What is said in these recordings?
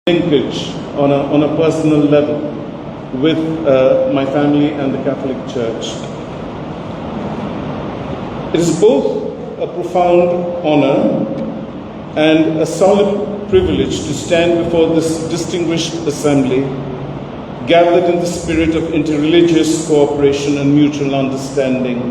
linkage on a personal level with my family and the Catholic Church. It is both a profound honor and a solemn privilege to stand before this distinguished assembly, gathered in the spirit of interreligious cooperation and mutual understanding.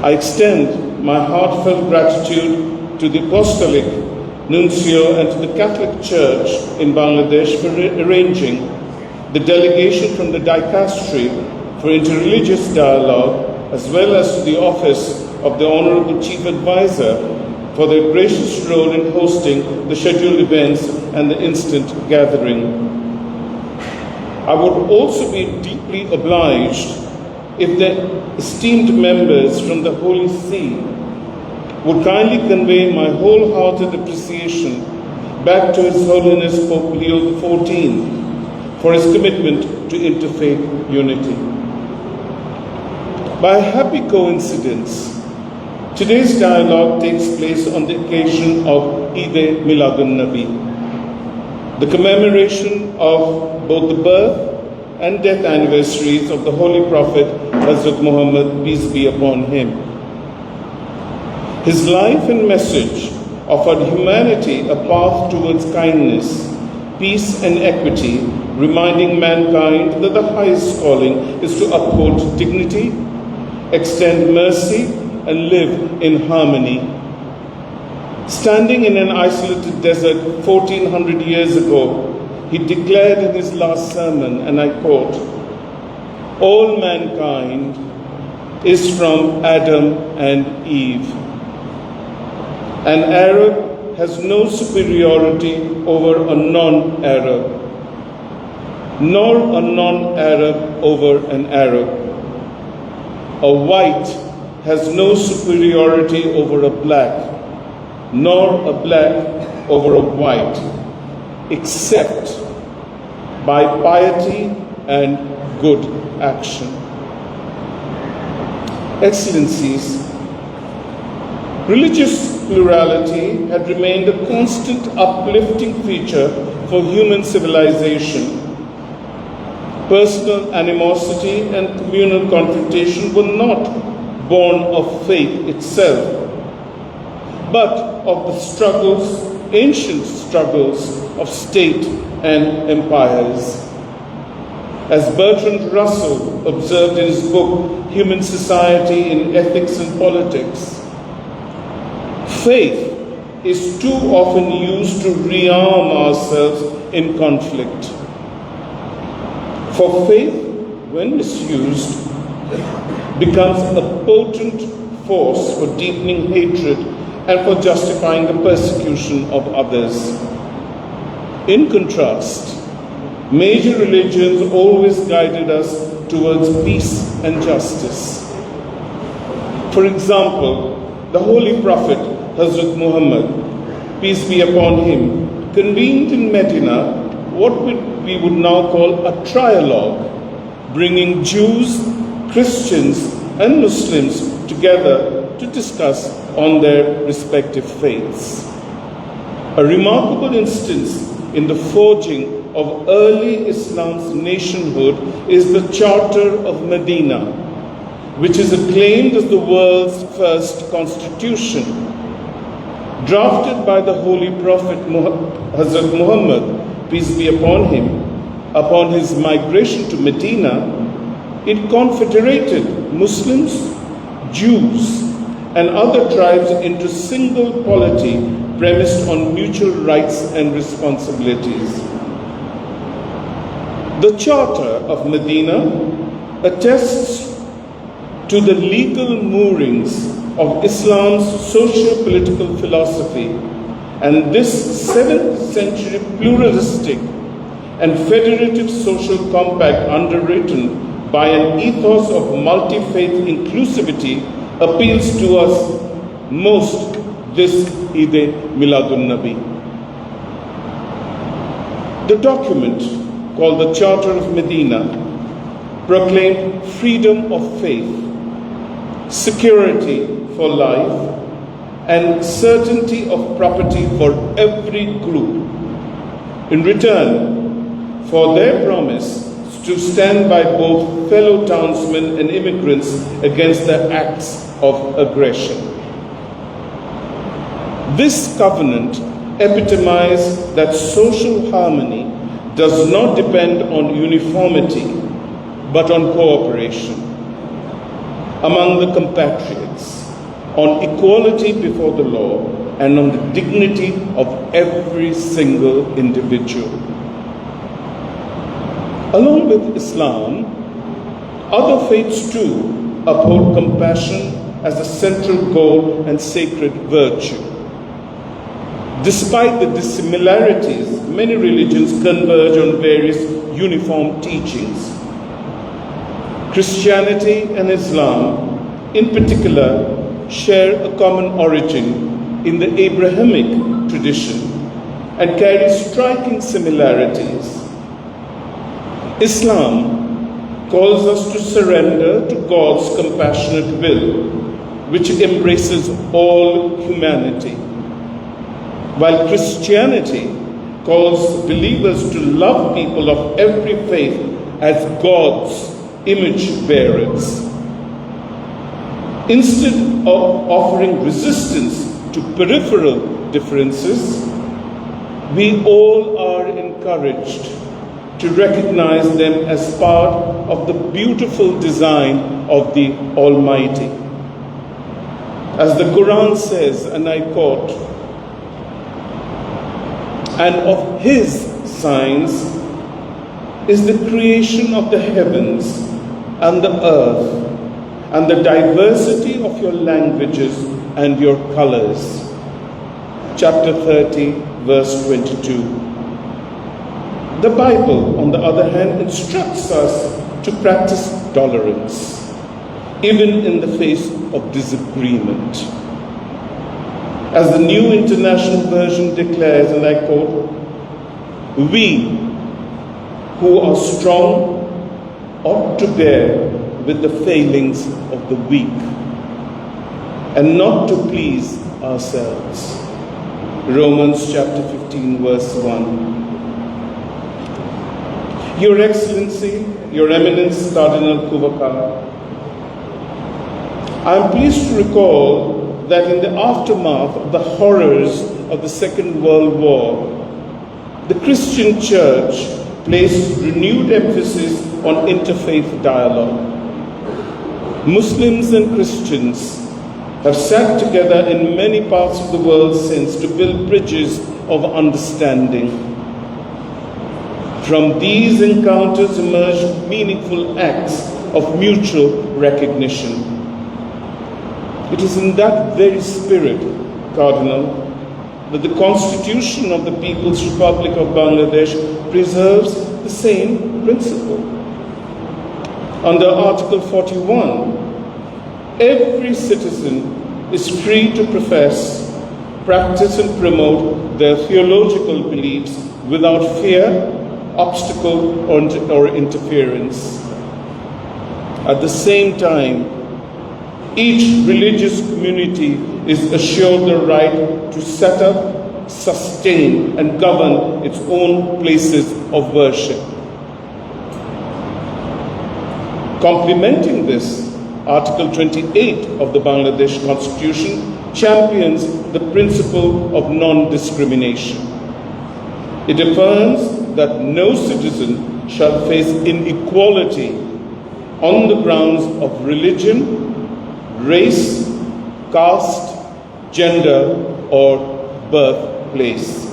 I extend my heartfelt gratitude to the Apostolic Nuncio and to the Catholic Church in Bangladesh for arranging the delegation from the Dicastery for Interreligious Dialogue, as well as to the Office of the Honorable Chief Advisor for their gracious role in hosting the scheduled events and the instant gathering. I would also be deeply obliged if the esteemed members from the Holy See would kindly convey my wholehearted appreciation back to His Holiness Pope Leo XIV for his commitment to interfaith unity. By a happy coincidence, today's dialogue takes place on the occasion of Eid-e-Miladunnabi, the commemoration of both the birth and death anniversaries of the Holy Prophet Hazrat Muhammad, peace be upon him. His life and message offered humanity a path towards kindness, peace and equity, reminding mankind that the highest calling is to uphold dignity, extend mercy, and live in harmony. Standing in an isolated desert 1400 years ago, he declared in his last sermon, and I quote, "All mankind is from Adam and Eve. An Arab has no superiority over a non-Arab, nor a non-Arab over an Arab. A white has no superiority over a black, nor a black over a white, except by piety and good action." Excellencies, religious plurality had remained a constant uplifting feature for human civilization. Personal animosity and communal confrontation were not born of faith itself, but of the struggles, ancient struggles of state and empires. As Bertrand Russell observed in his book, Human Society in Ethics and Politics, faith is too often used to rearm ourselves in conflict. For faith, when misused, becomes a potent force for deepening hatred and for justifying the persecution of others. In contrast, major religions always guided us towards peace and justice. For example, the Holy Prophet Hazrat Muhammad, peace be upon him, convened in Medina what we would now call a trialogue, bringing Jews, Christians, and Muslims together to discuss on their respective faiths. A remarkable instance in the forging of early Islam's nationhood is the Charter of Medina, which is acclaimed as the world's first constitution. Drafted by the Holy Prophet Hazrat Muhammad, peace be upon him, upon his migration to Medina, it confederated Muslims, Jews, and other tribes into single polity premised on mutual rights and responsibilities. The Charter of Medina attests to the legal moorings of Islam's socio-political philosophy, and this 7th century pluralistic and federative social compact underwritten by an ethos of multi-faith inclusivity appeals to us most this Eid-e-Miladunnabi. The document, called the Charter of Medina, proclaimed freedom of faith, security for life, and certainty of property for every group, in return for their promise to stand by both fellow townsmen and immigrants against their acts of aggression. This covenant epitomized that social harmony does not depend on uniformity, but on cooperation among the compatriots, on equality before the law, and on the dignity of every single individual. Along with Islam, other faiths too uphold compassion as a central goal and sacred virtue. Despite the dissimilarities, many religions converge on various uniform teachings. Christianity and Islam, in particular, share a common origin in the Abrahamic tradition and carry striking similarities. Islam calls us to surrender to God's compassionate will, which embraces all humanity, while Christianity calls believers to love people of every faith as God's image bearers. Instead of offering resistance to peripheral differences, we all are encouraged to recognize them as part of the beautiful design of the Almighty. As the Quran says, and I quote, "And of His signs is the creation of the heavens and the earth, and the diversity of your languages and your colors." Chapter 30, verse 22. The Bible, on the other hand, instructs us to practice tolerance, even in the face of disagreement. As the New International Version declares, and I quote, "We who are strong ought to bear with the failings of the weak, and not to please ourselves." Romans chapter 15, verse 1. Your Excellency, Your Eminence Cardinal Koovakad, I am pleased to recall that in the aftermath of the horrors of the Second World War, the Christian Church placed renewed emphasis on interfaith dialogue. Muslims and Christians have sat together in many parts of the world since to build bridges of understanding. From these encounters emerged meaningful acts of mutual recognition. It is in that very spirit, Cardinal, that the Constitution of the People's Republic of Bangladesh preserves the same principle. Under Article 41, every citizen is free to profess, practice and promote their theological beliefs without fear, obstacle or interference. At the same time, each religious community is assured the right to set up, sustain and govern its own places of worship. Complementing this, Article 28 of the Bangladesh Constitution champions the principle of non-discrimination. It affirms that no citizen shall face inequality on the grounds of religion, race, caste, gender, or birthplace.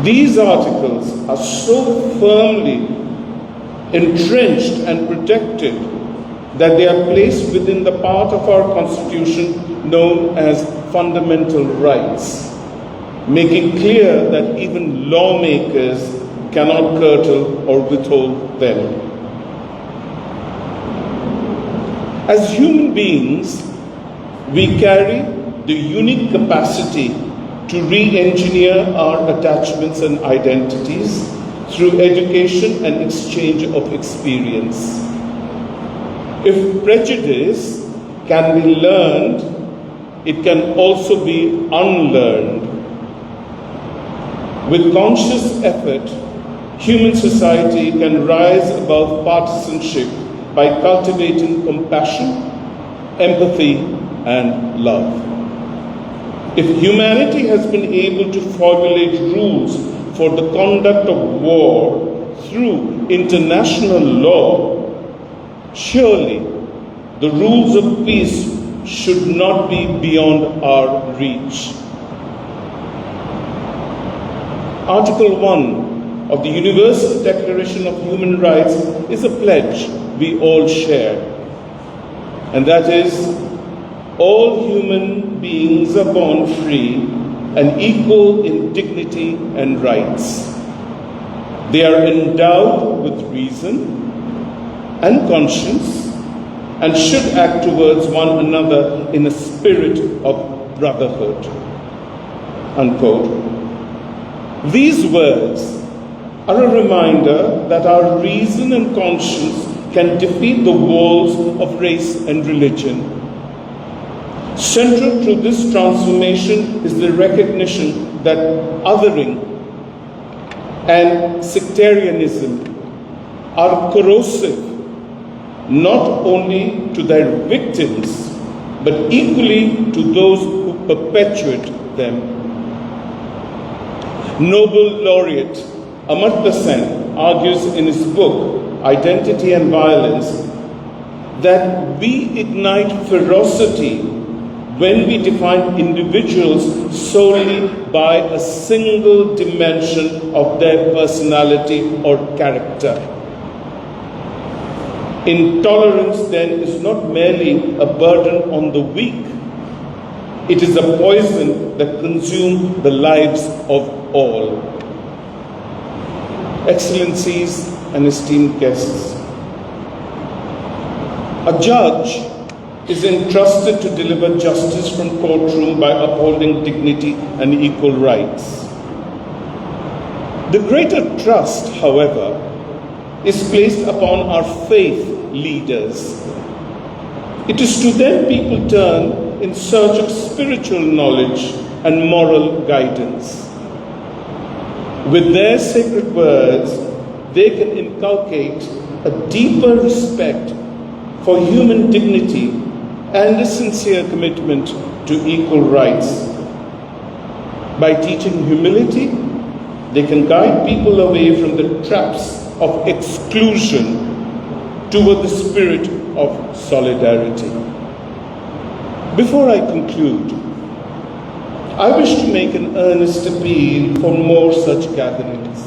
These articles are so firmly entrenched and protected that they are placed within the part of our Constitution known as fundamental rights, making clear that even lawmakers cannot curtail or withhold them. As human beings, we carry the unique capacity to re-engineer our attachments and identities through education and exchange of experience. If prejudice can be learned, it can also be unlearned. With conscious effort, human society can rise above partisanship by cultivating compassion, empathy, and love. If humanity has been able to formulate rules for the conduct of war through international law, surely the rules of peace should not be beyond our reach. Article 1 of the Universal Declaration of Human Rights is a pledge we all share, and that is, all human beings are born free and equal in dignity and rights. They are endowed with reason and conscience and should act towards one another in a spirit of brotherhood. Unquote. These words are a reminder that our reason and conscience can defeat the walls of race and religion. Central to this transformation is the recognition that othering and sectarianism are corrosive not only to their victims, but equally to those who perpetuate them. Nobel laureate Amartya Sen argues in his book, Identity and Violence, that we ignite ferocity when we define individuals solely by a single dimension of their personality or character. Intolerance then is not merely a burden on the weak, it is a poison that consumes the lives of all. Excellencies and esteemed guests, a judge is entrusted to deliver justice from courtroom by upholding dignity and equal rights. The greater trust, however, is placed upon our faith leaders. It is to them people turn in search of spiritual knowledge and moral guidance. With their sacred words, they can inculcate a deeper respect for human dignity and a sincere commitment to equal rights. By teaching humility, they can guide people away from the traps of exclusion toward the spirit of solidarity. Before I conclude, I wish to make an earnest appeal for more such gatherings.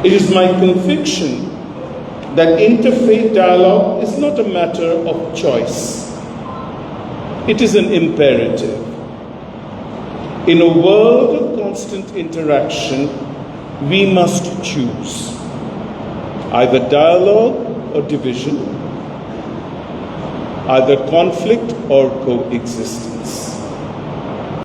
It is my conviction that interfaith dialogue is not a matter of choice. It is an imperative. In a world of constant interaction, we must choose either dialogue or division, either conflict or coexistence.